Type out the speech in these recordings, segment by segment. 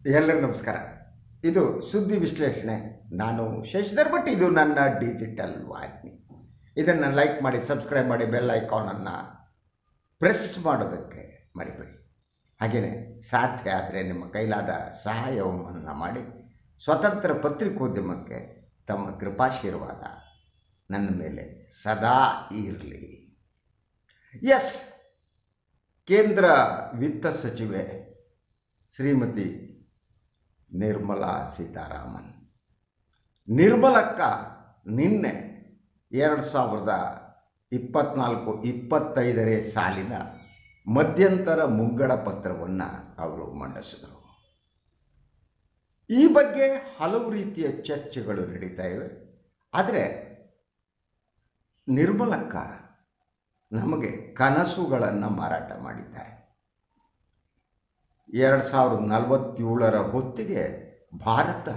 ಎಲ್ಲರಿಗೂ ನಮಸ್ಕಾರ. ಇದು ಸುದ್ದಿ ವಿಶ್ಲೇಷಣೆ. ನಾನು ಶಶಿಧರ್ ಭಟ್. ಇದು ನನ್ನ ಡಿಜಿಟಲ್ ವಾಹಿನಿ. ಇದನ್ನು ಲೈಕ್ ಮಾಡಿ, ಸಬ್ಸ್ಕ್ರೈಬ್ ಮಾಡಿ, ಬೆಲ್ ಐಕಾನನ್ನು ಪ್ರೆಸ್ ಮಾಡೋದಕ್ಕೆ ಮರಿಬೇಡಿ. ಹಾಗೆಯೇ ಸಾಧ್ಯ ಆದರೆ ನಿಮ್ಮ ಕೈಲಾದ ಸಹಾಯವನ್ನು ಮಾಡಿ ಸ್ವತಂತ್ರ ಪತ್ರಿಕೋದ್ಯಮಕ್ಕೆ ತಮ್ಮ ಕೃಪಾಶೀರ್ವಾದ ನನ್ನ ಮೇಲೆ ಸದಾ ಇರಲಿ. ಎಸ್, ಕೇಂದ್ರ ವಿತ್ತ ಸಚಿವೆ ಶ್ರೀಮತಿ ನಿರ್ಮಲಾ ಸೀತಾರಾಮನ್ ನಿರ್ಮಲಕ್ಕ ನಿನ್ನೆ 2024-25 ಸಾಲಿನ ಮಧ್ಯಂತರ ಮುಂಗಡ ಪತ್ರವನ್ನು ಅವರು ಮಂಡಿಸಿದರು. ಈ ಬಗ್ಗೆ ಹಲವು ರೀತಿಯ ಚರ್ಚೆಗಳು ನಡೀತಾ ಇವೆ. ಆದರೆ ನಿರ್ಮಲಕ್ಕ ನಮಗೆ ಕನಸುಗಳನ್ನು ಮಾರಾಟ ಮಾಡಿದ್ದಾರೆ. 2047 ಹೊತ್ತಿಗೆ ಭಾರತ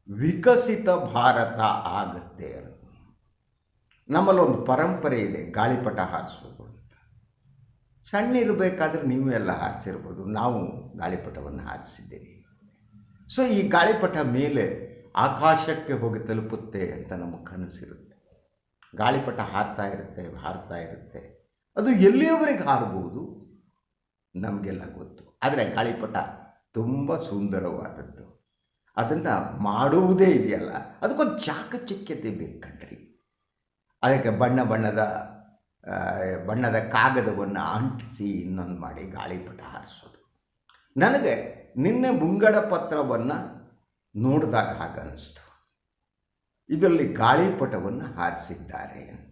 ವಿಕಸಿತ ಭಾರತ ಆಗುತ್ತೆ ಅನ್ನೋದು. ನಮ್ಮಲ್ಲೊಂದು ಪರಂಪರೆ ಇದೆ, ಗಾಳಿಪಟ ಹಾರಿಸೋದು ಅಂತ. ಸಣ್ಣ ಇರಬೇಕಾದ್ರೆ ನೀವು ಎಲ್ಲ ಹಾರಿಸಿರ್ಬೋದು, ನಾವು ಗಾಳಿಪಟವನ್ನು ಹಾರಿಸಿದ್ದೇವೆ. ಸೊ ಈ ಗಾಳಿಪಟ ಮೇಲೆ ಆಕಾಶಕ್ಕೆ ಹೋಗಿ ತಲುಪುತ್ತೆ ಅಂತ ನಮಗೆ ಕನಸಿರುತ್ತೆ. ಗಾಳಿಪಟ ಹಾರ್ತಾ ಇರುತ್ತೆ. ಅದು ಎಲ್ಲಿಯವರೆಗೆ ಹಾರಬಹುದು ನಮಗೆಲ್ಲ ಗೊತ್ತು. ಆದರೆ ಗಾಳಿಪಟ ತುಂಬ ಸುಂದರವಾದದ್ದು. ಅದನ್ನು ಮಾಡುವುದೇ ಇದೆಯಲ್ಲ, ಅದಕ್ಕೊಂದು ಚಾಕಚಕ್ಯತೆ ಬೇಕಂಡ್ರಿ. ಅದಕ್ಕೆ ಬಣ್ಣದ ಕಾಗದವನ್ನು ಅಂಟಿಸಿ ಇನ್ನೊಂದು ಮಾಡಿ ಗಾಳಿಪಟ ಹಾರಿಸೋದು. ನನಗೆ ನಿನ್ನೆ ಮುಂಗಡ ಪತ್ರವನ್ನು ನೋಡಿದಾಗ ಹಾಗನ್ನಿಸ್ತು, ಇದರಲ್ಲಿ ಗಾಳಿಪಟವನ್ನು ಹಾರಿಸಿದ್ದಾರೆ ಅಂತ.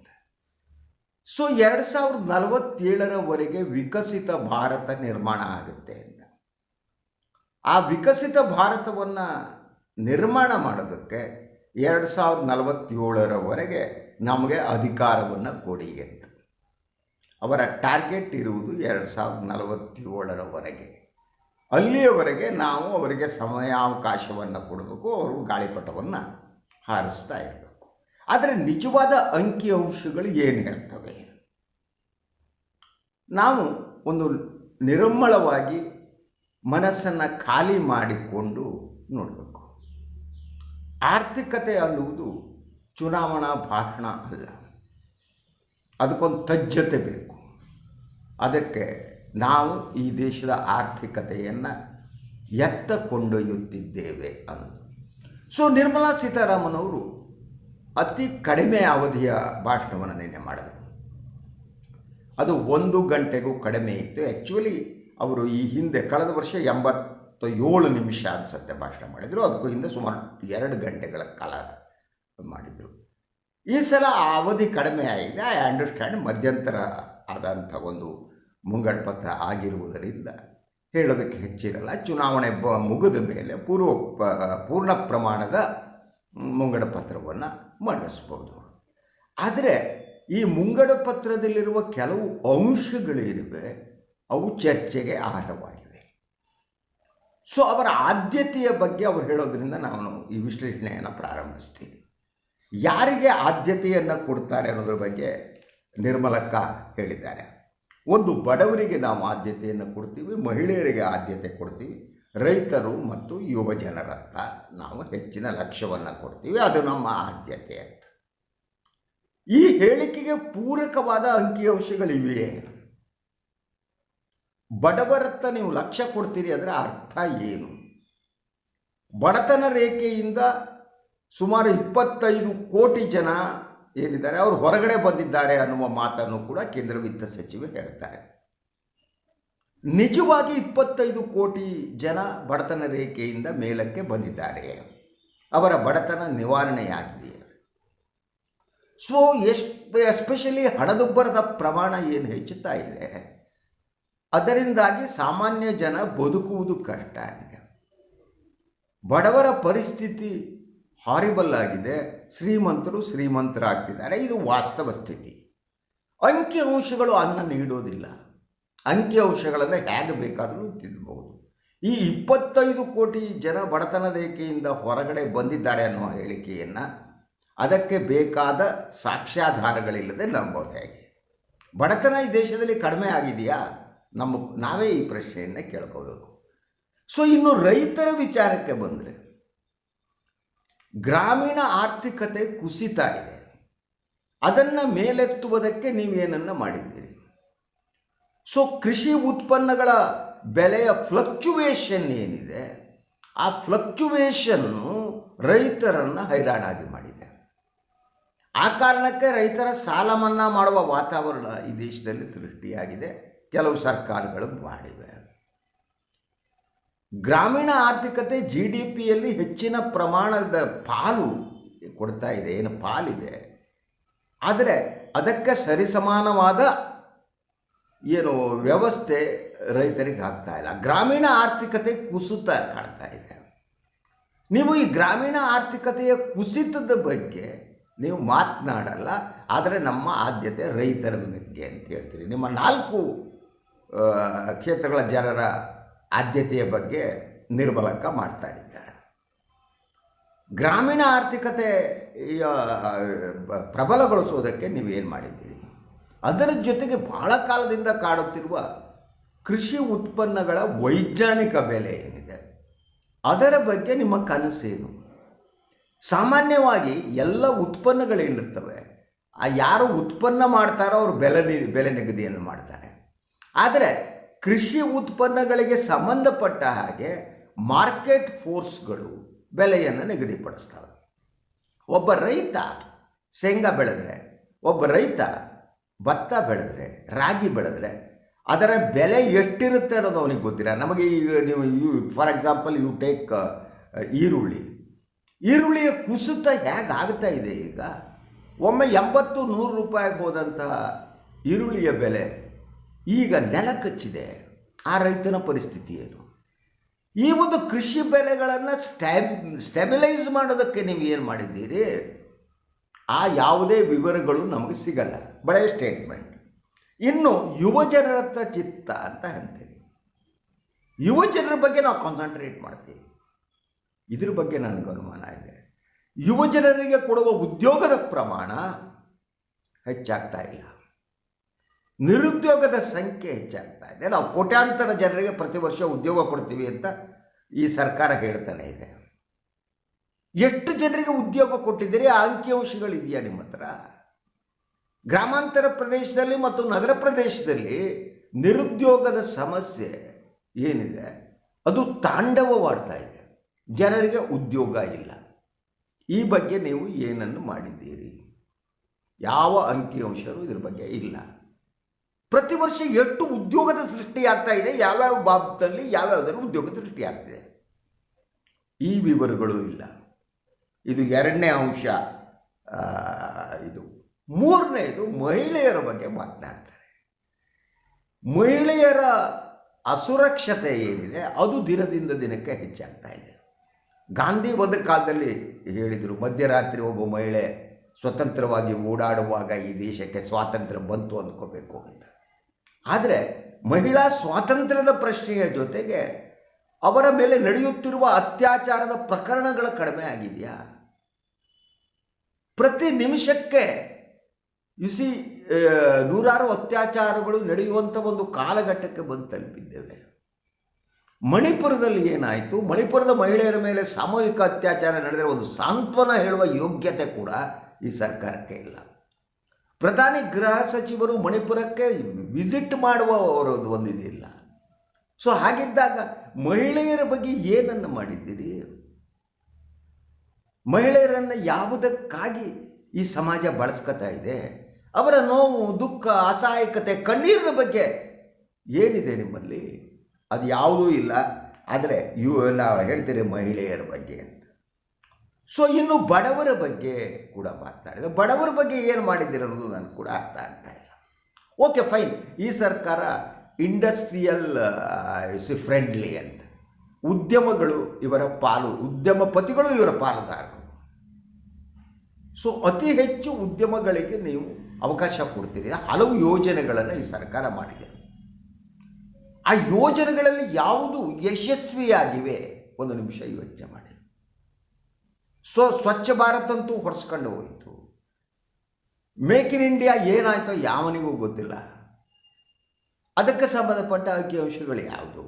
ಸೊ 2047 ವಿಕಸಿತ ಭಾರತ ನಿರ್ಮಾಣ ಆಗುತ್ತೆ ಅಂತ. ಆ ವಿಕಸಿತ ಭಾರತವನ್ನು ನಿರ್ಮಾಣ ಮಾಡೋದಕ್ಕೆ 2047 ನಮಗೆ ಅಧಿಕಾರವನ್ನು ಕೊಡಿ ಅಂತ. ಅವರ ಟಾರ್ಗೆಟ್ ಇರುವುದು 2047. ಅಲ್ಲಿಯವರೆಗೆ ನಾವು ಅವರಿಗೆ ಸಮಯಾವಕಾಶವನ್ನು ಕೊಡಬೇಕು, ಅವರು ಗಾಳಿಪಟವನ್ನು ಹಾರಿಸ್ತಾ ಇರಬೇಕು. ಆದರೆ ನಿಜವಾದ ಅಂಕಿಅಂಶಗಳು ಏನು ಹೇಳ್ತವೆ? ನಾವು ಒಂದು ನಿರ್ಮಲವಾಗಿ ಮನಸ್ಸನ್ನು ಖಾಲಿ ಮಾಡಿಕೊಂಡು ನೋಡಬೇಕು. ಆರ್ಥಿಕತೆ ಅನ್ನುವುದು ಚುನಾವಣಾ ಭಾಷಣ ಅಲ್ಲ, ಅದಕ್ಕೊಂದು ತಜ್ಜತೆ ಬೇಕು. ಅದಕ್ಕೆ ನಾವು ಈ ದೇಶದ ಆರ್ಥಿಕತೆಯನ್ನು ಎತ್ತ ಕೊಂಡೊಯ್ಯುತ್ತಿದ್ದೇವೆ ಅನ್ನೋದು. ಸೊ ನಿರ್ಮಲಾ ಸೀತಾರಾಮನ್ ಅವರು ಅತಿ ಕಡಿಮೆ ಅವಧಿಯ ಭಾಷಣವನ್ನು ನಿನ್ನೆ ಮಾಡಿದರು. ಅದು 1 ಗಂಟೆಗೂ ಕಡಿಮೆ ಇತ್ತು. ಆ್ಯಕ್ಚುಲಿ ಅವರು ಈ ಹಿಂದೆ ಕಳೆದ ವರ್ಷ 87 ನಿಮಿಷ ಅನಿಸುತ್ತೆ ಭಾಷಣ ಮಾಡಿದರು. ಅದಕ್ಕೂ ಹಿಂದೆ ಸುಮಾರು 2 ಗಂಟೆಗಳ ಕಾಲ ಮಾಡಿದರು. ಈ ಸಲ ಆ ಅವಧಿ ಕಡಿಮೆ ಆಗಿದೆ. ಐ ಅಂಡರ್ಸ್ಟ್ಯಾಂಡ್, ಮಧ್ಯಂತರ ಆದಂಥ ಒಂದು ಮುಂಗಡ ಪತ್ರ ಆಗಿರುವುದರಿಂದ ಹೇಳೋದಕ್ಕೆ ಹೆಚ್ಚಿರಲ್ಲ. ಚುನಾವಣೆ ಮುಗಿದ ಮೇಲೆ ಪೂರ್ಣ ಪ್ರಮಾಣದ ಮುಂಗಡ ಪತ್ರವನ್ನು ಮಂಡಿಸ್ಬೋದು. ಆದರೆ ಈ ಮುಂಗಡ ಪತ್ರದಲ್ಲಿರುವ ಕೆಲವು ಅಂಶಗಳೇನಿವೆ ಅವು ಚರ್ಚೆಗೆ ಆಹಾರವಾಗಿವೆ. ಸೊ ಅವರ ಆದ್ಯತೆಯ ಬಗ್ಗೆ ಅವರು ಹೇಳೋದ್ರಿಂದ ನಾನು ಈ ವಿಶ್ಲೇಷಣೆಯನ್ನು ಪ್ರಾರಂಭಿಸ್ತೀನಿ. ಯಾರಿಗೆ ಆದ್ಯತೆಯನ್ನು ಕೊಡ್ತಾರೆ ಅನ್ನೋದ್ರ ಬಗ್ಗೆ ನಿರ್ಮಲಕ್ಕ ಹೇಳಿದ್ದಾರೆ. ಒಂದು, ಬಡವರಿಗೆ ನಾವು ಆದ್ಯತೆಯನ್ನು ಕೊಡ್ತೀವಿ, ಮಹಿಳೆಯರಿಗೆ ಆದ್ಯತೆ ಕೊಡ್ತೀವಿ, ರೈತರು ಮತ್ತು ಯುವ ಜನರತ್ತ ನಾವು ಹೆಚ್ಚಿನ ಲಕ್ಷ್ಯವನ್ನು ಕೊಡ್ತೀವಿ, ಅದು ನಮ್ಮ ಆದ್ಯತೆ ಅಂತ. ಈ ಹೇಳಿಕೆಗೆ ಪೂರಕವಾದ ಅಂಕಿಅಂಶಗಳಿವೆಯೇ? ಬಡವರತ್ತ ನೀವು ಲಕ್ಷ್ಯ ಕೊಡ್ತೀರಿ ಅದರ ಅರ್ಥ ಏನು? ಬಡತನ ರೇಖೆಯಿಂದ ಸುಮಾರು 25 ಕೋಟಿ ಜನ ಏನಿದ್ದಾರೆ ಅವರು ಹೊರಗಡೆ ಬಂದಿದ್ದಾರೆ ಅನ್ನುವ ಮಾತನ್ನು ಕೂಡ ಕೇಂದ್ರ ವಿತ್ತ ಸಚಿವೆ ಹೇಳ್ತಾರೆ. ನಿಜವಾಗಿ 25 ಕೋಟಿ ಜನ ಬಡತನ ರೇಖೆಯಿಂದ ಮೇಲಕ್ಕೆ ಬಂದಿದ್ದಾರೆ. ಅವರ ಬಡತನ ನಿವಾರಣೆಯಾಗಿದೆ. ಸೊ ಎಸ್ಪೆಷಲಿ ಹಣದುಬ್ಬರದ ಪ್ರಮಾಣ ಏನು ಹೆಚ್ಚುತ್ತಾ ಇದೆ, ಅದರಿಂದಾಗಿ ಸಾಮಾನ್ಯ ಜನ ಬದುಕುವುದು ಕಷ್ಟ ಆಗಿದೆ. ಬಡವರ ಪರಿಸ್ಥಿತಿ ಹಾರಿಬಲ್ ಆಗಿದೆ. ಶ್ರೀಮಂತರು ಶ್ರೀಮಂತರಾಗ್ತಿದ್ದಾರೆ. ಇದು ವಾಸ್ತವ ಸ್ಥಿತಿ. ಅಂಕಿಅಂಶಗಳು ಅನ್ನ ನೀಡೋದಿಲ್ಲ. ಅಂಕಿಅಂಶಗಳನ್ನು ಹೇಗೆ ಬೇಕಾದರೂ ತಿದ್ದಬಹುದು. ಈ 25 ಕೋಟಿ ಜನ ಬಡತನ ರೇಖೆಯಿಂದ ಹೊರಗಡೆ ಬಂದಿದ್ದಾರೆ ಅನ್ನುವ ಹೇಳಿಕೆಯನ್ನು ಅದಕ್ಕೆ ಬೇಕಾದ ಸಾಕ್ಷ್ಯಾಧಾರಗಳಿಲ್ಲದೆ ನಂಬೋದು ಹೇಗೆ? ಬಡತನ ಈ ದೇಶದಲ್ಲಿ ಕಡಿಮೆ ಆಗಿದೆಯಾ? ನಾವೇ ಈ ಪ್ರಶ್ನೆಯನ್ನು ಕೇಳ್ಕೋಬೇಕು. ಸೊ ಇನ್ನು ರೈತರ ವಿಚಾರಕ್ಕೆ ಬಂದರೆ, ಗ್ರಾಮೀಣ ಆರ್ಥಿಕತೆ ಕುಸಿತಾ ಇದೆ. ಅದನ್ನು ಮೇಲೆತ್ತುವುದಕ್ಕೆ ನೀವೇನನ್ನು ಮಾಡಿದ್ದೀರಿ? ಸೊ ಕೃಷಿ ಉತ್ಪನ್ನಗಳ ಬೆಲೆಯ ಫ್ಲಕ್ಚುವೇಷನ್ ಏನಿದೆ, ಆ ಫ್ಲಕ್ಚುವೇಷನ್ನು ರೈತರನ್ನು ಹೈರಾಣಾಗಿ ಮಾಡಿದೆ. ಆ ಕಾರಣಕ್ಕೆ ರೈತರ ಸಾಲ ಮನ್ನಾ ಮಾಡುವ ವಾತಾವರಣ ಈ ದೇಶದಲ್ಲಿ ಸೃಷ್ಟಿಯಾಗಿದೆ, ಕೆಲವು ಸರ್ಕಾರಗಳು ಮಾಡಿವೆ. ಗ್ರಾಮೀಣ ಆರ್ಥಿಕತೆ GDPಯಲ್ಲಿ ಹೆಚ್ಚಿನ ಪ್ರಮಾಣದ ಪಾಲು ಕೊಡ್ತಾ ಇದೆ, ಏನು ಪಾಲಿದೆ, ಆದರೆ ಅದಕ್ಕೆ ಸರಿಸಮಾನವಾದ ಏನು ವ್ಯವಸ್ಥೆ ರೈತರಿಗೆ ಆಗ್ತಾ ಇಲ್ಲ. ಗ್ರಾಮೀಣ ಆರ್ಥಿಕತೆ ಕುಸಿತ ಕಾಣ್ತಾ ಇದೆ. ನೀವು ಈ ಗ್ರಾಮೀಣ ಆರ್ಥಿಕತೆಯ ಕುಸಿತದ ಬಗ್ಗೆ ನೀವು ಮಾತನಾಡಲ್ಲ, ಆದರೆ ನಮ್ಮ ಆದ್ಯತೆ ರೈತರ ಬಗ್ಗೆ ಅಂತ ಹೇಳ್ತೀರಿ. ನಿಮ್ಮ 4 ಕ್ಷೇತ್ರಗಳ ಜನರ ಆದ್ಯತೆಯ ಬಗ್ಗೆ ನಿರ್ಮಲಕ್ಕ ಮಾತಾಡಿದ್ದಾರೆ. ಗ್ರಾಮೀಣ ಆರ್ಥಿಕತೆ ಪ್ರಬಲಗೊಳಿಸೋದಕ್ಕೆ ನೀವೇನು ಮಾಡಿದ್ದೀರಿ? ಅದರ ಜೊತೆಗೆ ಬಹಳ ಕಾಲದಿಂದ ಕಾಡುತ್ತಿರುವ ಕೃಷಿ ಉತ್ಪನ್ನಗಳ ವೈಜ್ಞಾನಿಕ ಬೆಲೆ ಏನಿದೆ, ಅದರ ಬಗ್ಗೆ ನಿಮ್ಮ ಕನಸೇನು? ಸಾಮಾನ್ಯವಾಗಿ ಎಲ್ಲ ಉತ್ಪನ್ನಗಳೇನಿರ್ತವೆ, ಯಾರು ಉತ್ಪನ್ನ ಮಾಡ್ತಾರೋ ಅವರು ಬೆಲೆ ನಿಗದಿಯನ್ನು ಮಾಡ್ತಾರೆ. ಆದರೆ ಕೃಷಿ ಉತ್ಪನ್ನಗಳಿಗೆ ಸಂಬಂಧಪಟ್ಟ ಹಾಗೆ ಮಾರ್ಕೆಟ್ ಫೋರ್ಸ್ಗಳು ಬೆಲೆಯನ್ನು ನಿಗದಿಪಡಿಸ್ತವೆ. ಒಬ್ಬ ರೈತ ಶೇಂಗಾ ಬೆಳೆದರೆ, ಒಬ್ಬ ರೈತ ಭತ್ತ ಬೆಳೆದರೆ, ರಾಗಿ ಬೆಳೆದರೆ ಅದರ ಬೆಲೆ ಎಷ್ಟಿರುತ್ತೆ ಅನ್ನೋದು ಅವನಿಗೆ ಗೊತ್ತಿಲ್ಲ. ನಮಗೆ ಈಗ ನೀವು ಫಾರ್ ಎಕ್ಸಾಂಪಲ್ ಯು ಟೇಕ್ ಈರುಳ್ಳಿಯ ಕುಸಿತ ಹೇಗಾಗ್ತಾ ಇದೆ. ಈಗ ಒಮ್ಮೆ 80-100 ರೂಪಾಯಿಗೆ ಹೋದಂತಹ ಈರುಳ್ಳಿಯ ಬೆಲೆ ಈಗ ನೆಲ ಕಚ್ಚಿದೆ. ಆ ರೈತನ ಪರಿಸ್ಥಿತಿ ಏನು? ಈ ಒಂದು ಕೃಷಿ ಬೆಲೆಗಳನ್ನು ಸ್ಟೆಬಿಲೈಸ್ ಮಾಡೋದಕ್ಕೆ ನೀವು ಏನು ಮಾಡಿದ್ದೀರಿ? ಆ ಯಾವುದೇ ವಿವರಗಳು ನಮಗೆ ಸಿಗಲ್ಲ, ಬರೀ ಸ್ಟೇಟ್ಮೆಂಟ್. ಇನ್ನು ಯುವಜನರ ಚಿತ್ತ ಅಂತ ಹೇಳ್ತೀವಿ. ಯುವಜನರ ಬಗ್ಗೆ ನಾವು ಕಾನ್ಸಂಟ್ರೇಟ್ ಮಾಡ್ತೀವಿ. ಇದ್ರ ಬಗ್ಗೆ ನನಗೆ ಅನುಮಾನ ಇದೆ. ಯುವಜನರಿಗೆ ಕೊಡುವ ಉದ್ಯೋಗದ ಪ್ರಮಾಣ ಹೆಚ್ಚಾಗ್ತಾ ಇಲ್ಲ, ನಿರುದ್ಯೋಗದ ಸಂಖ್ಯೆ ಹೆಚ್ಚಾಗ್ತಾ ಇದೆ. ನಾವು ಕೋಟ್ಯಾಂತರ ಜನರಿಗೆ ಪ್ರತಿ ವರ್ಷ ಉದ್ಯೋಗ ಕೊಡ್ತೀವಿ ಅಂತ ಈ ಸರ್ಕಾರ ಹೇಳ್ತಾನೆ ಇದೆ. ಎಷ್ಟು ಜನರಿಗೆ ಉದ್ಯೋಗ ಕೊಟ್ಟಿದ್ದೀರಿ? ಆ ಅಂಕಿಅಂಶಗಳಿದೆಯಾ ನಿಮ್ಮ ಹತ್ರ? ಗ್ರಾಮಾಂತರ ಪ್ರದೇಶದಲ್ಲಿ ಮತ್ತು ನಗರ ಪ್ರದೇಶದಲ್ಲಿ ನಿರುದ್ಯೋಗದ ಸಮಸ್ಯೆ ಏನಿದೆ ಅದು ತಾಂಡವವಾಡ್ತಾ ಇದೆ. ಜನರಿಗೆ ಉದ್ಯೋಗ ಇಲ್ಲ. ಈ ಬಗ್ಗೆ ನೀವು ಏನನ್ನು ಮಾಡಿದ್ದೀರಿ? ಯಾವ ಅಂಕಿಅಂಶವೂ ಇದ್ರ ಬಗ್ಗೆ ಇಲ್ಲ. ಪ್ರತಿ ವರ್ಷ ಎಷ್ಟು ಉದ್ಯೋಗದ ಸೃಷ್ಟಿಯಾಗ್ತಾ ಇದೆ, ಯಾವ್ಯಾವ ಬಾಬದಲ್ಲಿ ಯಾವ್ಯಾವುದರಲ್ಲಿ ಉದ್ಯೋಗ ಸೃಷ್ಟಿಯಾಗ್ತಿದೆ, ಈ ವಿವರಗಳು ಇಲ್ಲ. ಇದು 2ನೇ ಅಂಶ. ಇದು 3ನೇದು ಮಹಿಳೆಯರ ಬಗ್ಗೆ ಮಾತನಾಡ್ತಾರೆ. ಮಹಿಳೆಯರ ಅಸುರಕ್ಷತೆ ಏನಿದೆ ಅದು ದಿನದಿಂದ ದಿನಕ್ಕೆ ಹೆಚ್ಚಾಗ್ತಾ ಇದೆ. ಗಾಂಧಿ ಒಂದು ಕಾಲದಲ್ಲಿ ಹೇಳಿದರು, ಮಧ್ಯರಾತ್ರಿ ಒಬ್ಬ ಮಹಿಳೆ ಸ್ವತಂತ್ರವಾಗಿ ಓಡಾಡುವಾಗ ಈ ದೇಶಕ್ಕೆ ಸ್ವಾತಂತ್ರ್ಯ ಬಂತು ಅಂದ್ಕೋಬೇಕು ಅಂತ. ಆದರೆ ಮಹಿಳಾ ಸ್ವಾತಂತ್ರ್ಯದ ಪ್ರಶ್ನೆಯ ಜೊತೆಗೆ ಅವರ ಮೇಲೆ ನಡೆಯುತ್ತಿರುವ ಅತ್ಯಾಚಾರದ ಪ್ರಕರಣಗಳು ಕಡಿಮೆ ಆಗಿದೆಯಾ? ಪ್ರತಿ ನಿಮಿಷಕ್ಕೆ ನೂರಾರು ಅತ್ಯಾಚಾರಗಳು ನಡೆಯುವಂಥ ಒಂದು ಕಾಲಘಟ್ಟಕ್ಕೆ ಬಂದು ತಲುಪಿದ್ದೇವೆ. ಮಣಿಪುರದಲ್ಲಿ ಏನಾಯಿತು? ಮಣಿಪುರದ ಮಹಿಳೆಯರ ಮೇಲೆ ಸಾಮೂಹಿಕ ಅತ್ಯಾಚಾರ ನಡೆದರೆ ಒಂದು ಸಾಂತ್ವನ ಹೇಳುವ ಯೋಗ್ಯತೆ ಕೂಡ ಈ ಸರ್ಕಾರಕ್ಕೆ ಇಲ್ಲ. ಪ್ರಧಾನಿ ಗೃಹ ಸಚಿವರು ಮಣಿಪುರಕ್ಕೆ ವಿಸಿಟ್ ಮಾಡುವವರದ್ದು ಒಂದು ಇದಿಲ್ಲ. ಸೊ ಹಾಗಿದ್ದಾಗ ಮಹಿಳೆಯರ ಬಗ್ಗೆ ಏನನ್ನು ಮಾಡಿದ್ದೀರಿ? ಮಹಿಳೆಯರನ್ನು ಯಾವುದಕ್ಕಾಗಿ ಈ ಸಮಾಜ ಬಳಸ್ಕೊತಾ ಇದೆ? ಅವರ ನೋವು, ದುಃಖ, ಅಸಹಾಯಕತೆ, ಕಣ್ಣೀರಿನ ಬಗ್ಗೆ ಏನಿದೆ ನಿಮ್ಮಲ್ಲಿ? ಅದು ಯಾವುದೂ ಇಲ್ಲ. ಆದರೆ ನಾವು ಹೇಳ್ತೀರಿ ಮಹಿಳೆಯರ ಬಗ್ಗೆ ಅಂತ. ಸೊ ಇನ್ನು ಬಡವರ ಬಗ್ಗೆ ಕೂಡ ಮಾತನಾಡಿದೆ. ಬಡವರ ಬಗ್ಗೆ ಏನು ಮಾಡಿದ್ದೀರ ಅನ್ನೋದು ನನಗೆ ಕೂಡ ಅರ್ಥ ಆಗ್ತಾ ಇಲ್ಲ. ಓಕೆ ಫೈನ್, ಈ ಸರ್ಕಾರ ಇಂಡಸ್ಟ್ರಿಯಲ್ ಫ್ರೆಂಡ್ಲಿ ಅಂತ, ಉದ್ಯಮಗಳು ಇವರ ಪಾಲು, ಉದ್ಯಮಪತಿಗಳು ಇವರ ಪಾಲುದಾರರು. ಸೊ ಅತಿ ಹೆಚ್ಚು ಉದ್ಯಮಗಳಿಗೆ ನೀವು ಅವಕಾಶ ಕೊಡ್ತೀರಿ. ಹಲವು ಯೋಜನೆಗಳನ್ನು ಈ ಸರ್ಕಾರ ಮಾಡಿದೆ. ಆ ಯೋಜನೆಗಳಲ್ಲಿ ಯಾವುದು ಯಶಸ್ವಿಯಾಗಿವೆ? ಒಂದು ನಿಮಿಷ ಯೋಚನೆ ಮಾಡಿ. ಸ್ವಚ್ಛ ಭಾರತ್ ಅಂತೂ ಹೊಡೆಸ್ಕೊಂಡು ಹೋಯಿತು. ಮೇಕ್ ಇನ್ ಇಂಡಿಯಾ ಏನಾಯ್ತೋ ಯಾವನಿಗೂ ಗೊತ್ತಿಲ್ಲ. ಅದಕ್ಕೆ ಸಂಬಂಧಪಟ್ಟ ಅಂಕಿಅಂಶಗಳು ಯಾವುದು?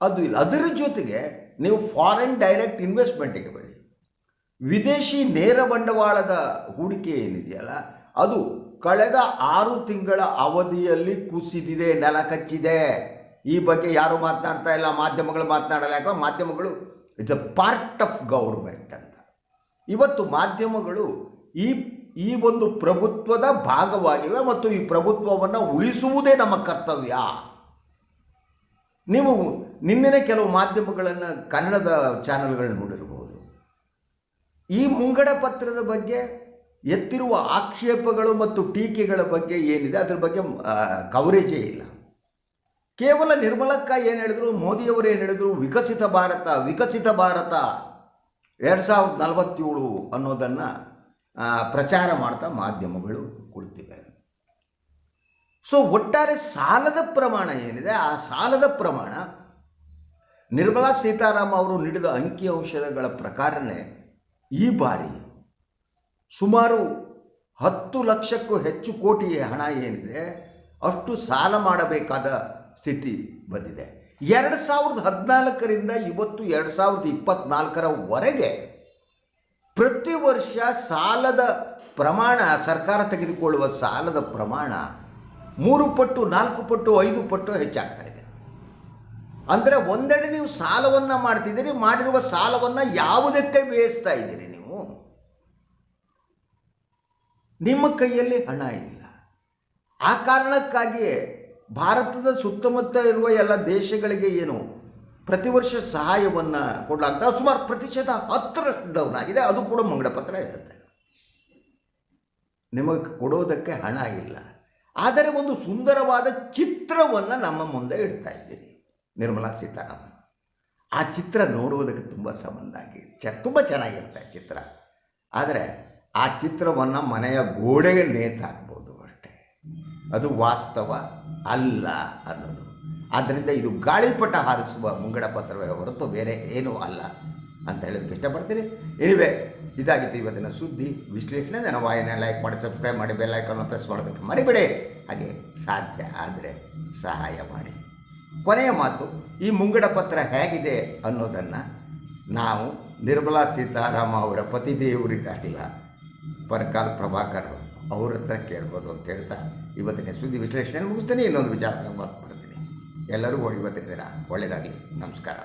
ಅದು ಇಲ್ಲ. ಅದರ ಜೊತೆಗೆ ನೀವು ಫಾರಿನ್ ಡೈರೆಕ್ಟ್ ಇನ್ವೆಸ್ಟ್ಮೆಂಟಿಗೆ ಬನ್ನಿ. ವಿದೇಶಿ ನೇರ ಬಂಡವಾಳದ ಹೂಡಿಕೆ ಏನಿದೆಯಲ್ಲ, ಅದು ಕಳೆದ 6 ತಿಂಗಳ ಅವಧಿಯಲ್ಲಿ ಕುಸಿದಿದೆ, ನೆಲ ಕಚ್ಚಿದೆ. ಈ ಬಗ್ಗೆ ಯಾರು ಮಾತನಾಡ್ತಾ ಇಲ್ಲ, ಮಾಧ್ಯಮಗಳು ಮಾತನಾಡಲ್ಲ. ಯಾಕಂದ್ರೆ ಮಾಧ್ಯಮಗಳು it's a part of government ಅಂತ. ಇವತ್ತು ಮಾಧ್ಯಮಗಳು ಈ ಒಂದು ಪ್ರಭುತ್ವದ ಭಾಗವಾಗಿವೆ ಮತ್ತು ಈ ಪ್ರಭುತ್ವವನ್ನು ಉಳಿಸುವುದೇ ನಮ್ಮ ಕರ್ತವ್ಯ. ನೀವು ನಿನ್ನೆ ಕೆಲವು ಮಾಧ್ಯಮಗಳನ್ನು, ಕನ್ನಡದ ಚಾನೆಲ್ಗಳನ್ನು ನೋಡಿರ್ಬೋದು. ಈ ಮುಂಗಡ ಪತ್ರದ ಬಗ್ಗೆ ಎತ್ತಿರುವ ಆಕ್ಷೇಪಗಳು ಮತ್ತು ಟೀಕೆಗಳ ಬಗ್ಗೆ ಏನಿದೆ ಅದರ ಬಗ್ಗೆ ಕವರೇಜೇ ಇಲ್ಲ. ಕೇವಲ ನಿರ್ಮಲಕ್ಕ ಏನು ಹೇಳಿದ್ರು, ಮೋದಿಯವರು ಏನು ಹೇಳಿದ್ರು, ವಿಕಸಿತ ಭಾರತ 2047 ಅನ್ನೋದನ್ನು ಪ್ರಚಾರ ಮಾಡ್ತಾ ಮಾಧ್ಯಮಗಳು ಕುಳಿತಿವೆ. ಸೊ ಒಟ್ಟಾರೆ ಸಾಲದ ಪ್ರಮಾಣ ಏನಿದೆ, ಆ ಸಾಲದ ಪ್ರಮಾಣ ನಿರ್ಮಲಾ ಸೀತಾರಾಮನ್ ಅವರು ನೀಡಿದ ಅಂಕಿಅಂಶಗಳ ಪ್ರಕಾರನೇ ಈ ಬಾರಿ ಸುಮಾರು 10 ಲಕ್ಷಕ್ಕೂ ಹೆಚ್ಚು ಕೋಟಿ ಹಣ ಏನಿದೆ ಅಷ್ಟು ಸಾಲ ಮಾಡಬೇಕಾದ ಸ್ಥಿತಿ ಬಂದಿದೆ. 2014ರಿಂದ ಇವತ್ತು 2024ರವರೆಗೆ ಪ್ರತಿ ವರ್ಷ ಸಾಲದ ಪ್ರಮಾಣ, ಸರ್ಕಾರ ತೆಗೆದುಕೊಳ್ಳುವ ಸಾಲದ ಪ್ರಮಾಣ 3 ಪಟ್ಟು 4 ಪಟ್ಟು 5 ಪಟ್ಟು ಹೆಚ್ಚಾಗ್ತಾ ಇದೆ. ಅಂದರೆ ಒಂದೆಡೆ ನೀವು ಸಾಲವನ್ನು ಮಾಡ್ತಿದ್ದೀರಿ, ಮಾಡಿರುವ ಸಾಲವನ್ನು ಯಾವುದಕ್ಕೆ ಬೇಯಿಸ್ತಾ ಇದ್ದೀರಿ? ನೀವು ನಿಮ್ಮ ಕೈಯಲ್ಲಿ ಹಣ ಇಲ್ಲ. ಆ ಕಾರಣಕ್ಕಾಗಿಯೇ ಭಾರತದ ಸುತ್ತಮುತ್ತ ಇರುವ ಎಲ್ಲ ದೇಶಗಳಿಗೆ ಏನು ಪ್ರತಿ ವರ್ಷ ಸಹಾಯವನ್ನು ಕೊಡಲಾಗ್ತದೆ. ಸುಮಾರು 10% ಡೌನ್ ಆಗಿದೆ. ಅದು ಕೂಡ ಮುಂಗಡ ಪತ್ರ ಹೇಳುತ್ತೆ. ನಿಮಗೆ ಕೊಡೋದಕ್ಕೆ ಹಣ ಇಲ್ಲ, ಆದರೆ ಒಂದು ಸುಂದರವಾದ ಚಿತ್ರವನ್ನು ನಮ್ಮ ಮುಂದೆ ಇಡ್ತಾ ಇದ್ದೀರಿ ನಿರ್ಮಲಾ ಸೀತಾರಾಮನ್. ಆ ಚಿತ್ರ ನೋಡುವುದಕ್ಕೆ ತುಂಬ ಸಂಬಂಧ ಆಗಿ ತುಂಬ ಚೆನ್ನಾಗಿರುತ್ತೆ ಚಿತ್ರ. ಆದರೆ ಆ ಚಿತ್ರವನ್ನು ಮನೆಯ ಗೋಡೆಗೆ ನೇತಾಕ್ಬೋದು ಅಷ್ಟೇ, ಅದು ವಾಸ್ತವ ಅಲ್ಲ ಅನ್ನೋದು. ಆದ್ದರಿಂದ ಇದು ಗಾಳಿಪಟ ಹಾರಿಸುವ ಮುಂಗಡ ಪತ್ರವೇ ಹೊರತು ಬೇರೆ ಏನೂ ಅಲ್ಲ ಅಂತ ಹೇಳೋದಕ್ಕೆ ಇಷ್ಟಪಡ್ತೀನಿ. ಎನಿವೆ, ಇದಾಗಿತ್ತು ಇವತ್ತಿನ ಸುದ್ದಿ ವಿಶ್ಲೇಷಣೆ. ನನ್ನ ವಾಹಿನಿಯನ್ನು ಲೈಕ್ ಮಾಡಿ, ಸಬ್ಸ್ಕ್ರೈಬ್ ಮಾಡಿ, ಬೆಲ್ ಐಕಾನ್ ಪ್ರೆಸ್ ಮಾಡೋದಕ್ಕೆ ಮರಿಬೇಡಿ. ಹಾಗೆ ಸಾಧ್ಯ ಆದರೆ ಸಹಾಯ ಮಾಡಿ. ಕೊನೆಯ ಮಾತು, ಈ ಮುಂಗಡ ಪತ್ರ ಹೇಗಿದೆ ಅನ್ನೋದನ್ನು ನಾವು ನಿರ್ಮಲಾ ಸೀತಾರಾಮನ್ ಅವರ ಪತಿದೇವರಿಗಾಗಿಲ್ಲ, ಪರಕಾಲ್ ಪ್ರಭಾಕರ್ ಅವ್ರ ಹತ್ರ ಕೇಳ್ಬೋದು ಅಂತ ಹೇಳ್ತಾ ಇವತ್ತಿನ ಸುದ್ದಿ ವಿಶ್ಲೇಷಣೆ ಮುಗಿಸ್ತೀನಿ. ಇನ್ನೊಂದು ವಿಚಾರದಾಗ ಬರ್ತೀನಿ. ಎಲ್ಲರಿಗೂ ಇವತ್ತಿನ ದಿನ ಒಳ್ಳೆಯದಾಗಲಿ. ನಮಸ್ಕಾರ.